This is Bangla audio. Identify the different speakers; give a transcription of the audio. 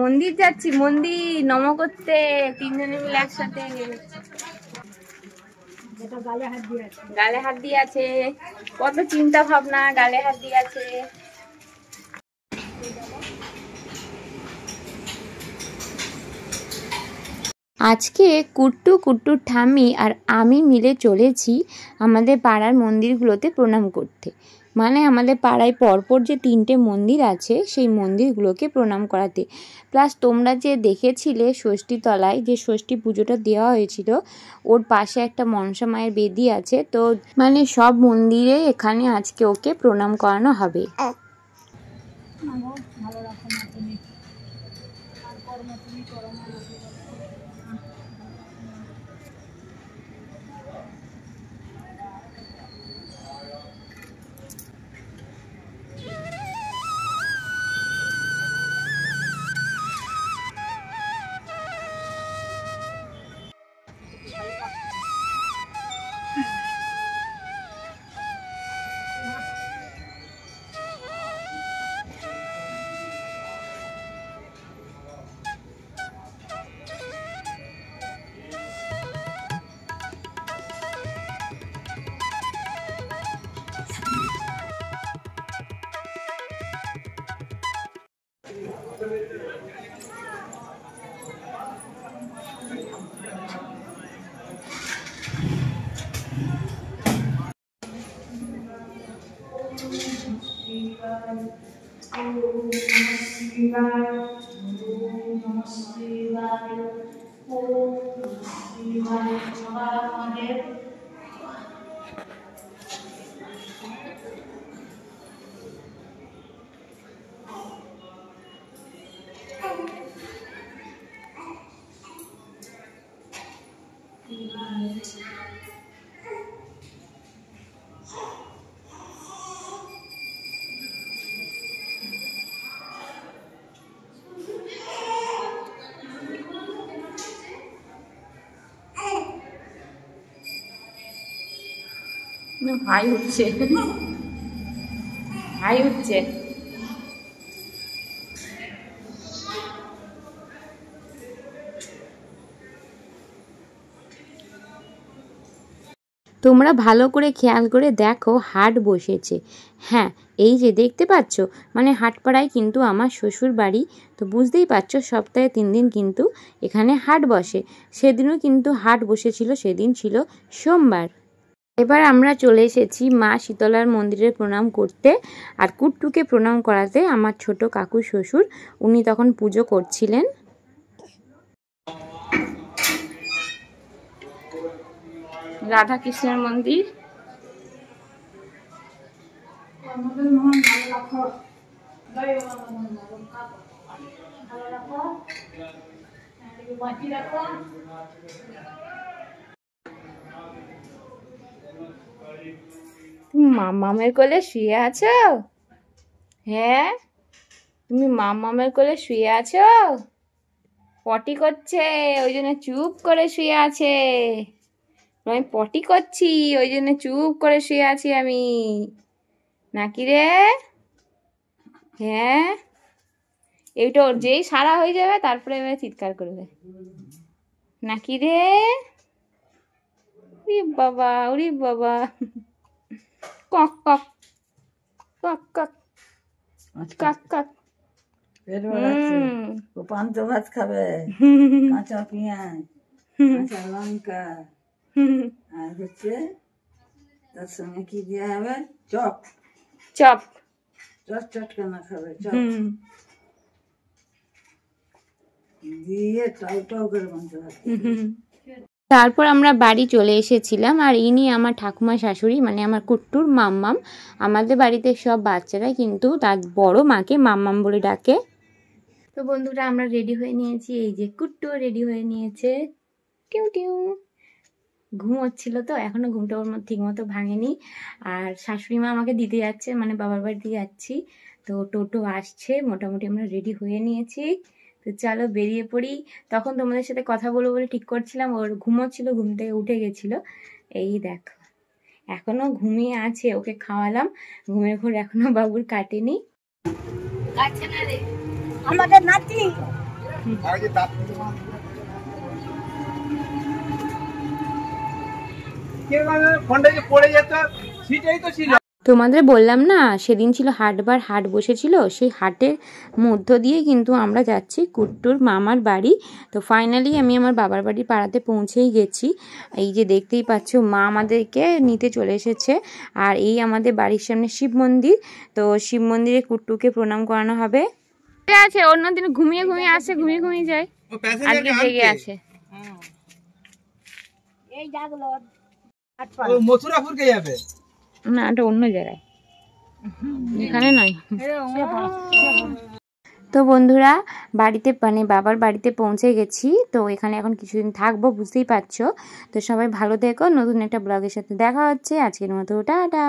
Speaker 1: মন্দির যাচ্ছি, মন্দির নম করতে, তিনজনে মিলে একসাথে। গালে হাত দিয়ে আছে, কত চিন্তা ভাবনা, গালে হাত দিয়ে আছে। আজকে কুট্টু, কুট্টুর ঠাম্মি আর আমি মিলে চলেছি আমাদের পাড়ার মন্দিরগুলোতে প্রণাম করতে। মানে আমাদের পাড়ায় পরপর যে 3টে মন্দির আছে সেই মন্দিরগুলোকে প্রণাম করাতে। প্লাস তোমরা যে দেখেছিলে ষষ্ঠী তলায় যে ষষ্ঠী পুজোটা দেওয়া হয়েছিল, ওর পাশে একটা মনসা মায়ের বেদি আছে। তো মানে সব মন্দিরে এখানে আজকে ওকে প্রণাম করানো হবে। হাই উঠছে, হাই উঠছে। তোমরা ভালো করে খেয়াল করে দেখো, হাট বসেছে। হ্যাঁ, এই যে দেখতে পাচ্ছ, মানে হাটপাড়ায় কিন্তু আমার শ্বশুর বাড়ি। তো বুঝতেই পারছো সপ্তাহে 3 দিন কিন্তু এখানে হাট বসে। সেদিনও কিন্তু হাট বসেছিল, সেদিন ছিল সোমবার। এবার আমরা চলে এসেছি মা শীতলার মন্দিরে প্রণাম করতে আর কুট্টুকে প্রণাম করাতে। আমার ছোট কাকু শ্বশুর উনি তখন পুজো করছিলেন। রাধা কৃষ্ণের মন্দির। তুমি মামামের কোলে শুয়ে আছো? হ্যাঁ, তুমি মামামের কোলে শুয়ে আছো? পটি করছে, ওই জন্য চুপ করে শুয়ে আছে। আমি পটি করছি, ওই জন্য চুপ করে শুয়ে আছি আমি, নাকি রে? হ্যাঁ, এইটা ওর যেই সারা হয়ে যাবে তারপরে এবার চিৎকার করবে, নাকি রে? উরি বাবা, উরি বাবা। কক কক কক কক কক কক।
Speaker 2: ও পান্তা ভাত খাবে, কাঁচা পেঁয়াজ, কাঁচা লঙ্কা, আর হচ্ছে তার সঙ্গে কি দেওয়া হবে? চপ।
Speaker 1: চপ
Speaker 2: চট চটকানা খাবে, চপ দিয়ে টাউ টাউ করে পান্তা ভাত।
Speaker 1: তারপর আমরা বাড়ি চলে এসেছিলাম। আর ইনি আমার ঠাকুমা শাশুড়ি, মানে আমার কুট্টুর মাম্মাম। আমাদের বাড়িতে সব বাচ্চারা কিন্তু তার বড় মাকে মাম্মাম বলে ডাকে। তো বন্ধুরা, আমরা রেডি হয়ে নিয়েছি। এই যে কুট্টু রেডি হয়ে নিয়েছে, টিউ টিউ। ঘুমোচ্ছিল তো, এখনো ঘুমটা ওর ঠিক মতো ভাঙেনি। আর শাশুড়ি মা আমাকে দিতে যাচ্ছে, মানে বাবার বাড়িতে যাচ্ছি। তো টোটো আসছে, মোটামুটি আমরা রেডি হয়ে নিয়েছি। তো চলো বেরিয়ে পড়ি। তখন তোমাদের সাথে কথা বলবো বলে ঠিক করছিলাম, ওর ঘুমোচ্ছিল, ঘুম থেকে উঠে গেছিল। এই দেখো এখনো ঘুমিয়ে আছে, ওকে খাওয়ালাম। ঘুমের ঘোর এখনো বাবুর কাটেনি।
Speaker 2: আমাদের নাতি
Speaker 1: তোমাদের বললাম না সেদিন ছিল হাটবার, হাট বসেছিল, সেই হাটের মধ্য দিয়ে কিন্তু আমরা যাচ্ছি কুট্টুর মামার বাড়ি। তো ফাইনালি আমি আমার বাবার বাড়ির পাড়াতে পৌঁছেই গেছি। এই যে দেখতেই পাচ্ছ মা আমাদেরকে নিতে চলে এসেছে। আর এই আমাদের বাড়ির সামনে শিব মন্দির, তো শিব মন্দিরে কুট্টুকে প্রণাম করানো হবে। আছে অন্যদিন ঘুমিয়ে ঘুমিয়ে আসে, ঘুমিয়ে ঘুমিয়ে যায়, আজকে জেগে আছে।
Speaker 3: মথুরাপুরকে যাবে
Speaker 1: না, এটা অন্য জায়গায়, এখানে নয়। তো বন্ধুরা বাড়িতে মানে বাবার বাড়িতে পৌঁছে গেছি। তো এখানে এখন কিছুদিন থাকবো, বুঝতেই পারছো। তো সবাই ভালো থেকো, নতুন একটা ব্লগের সাথে দেখা হচ্ছে। আজকের মতো টাটা।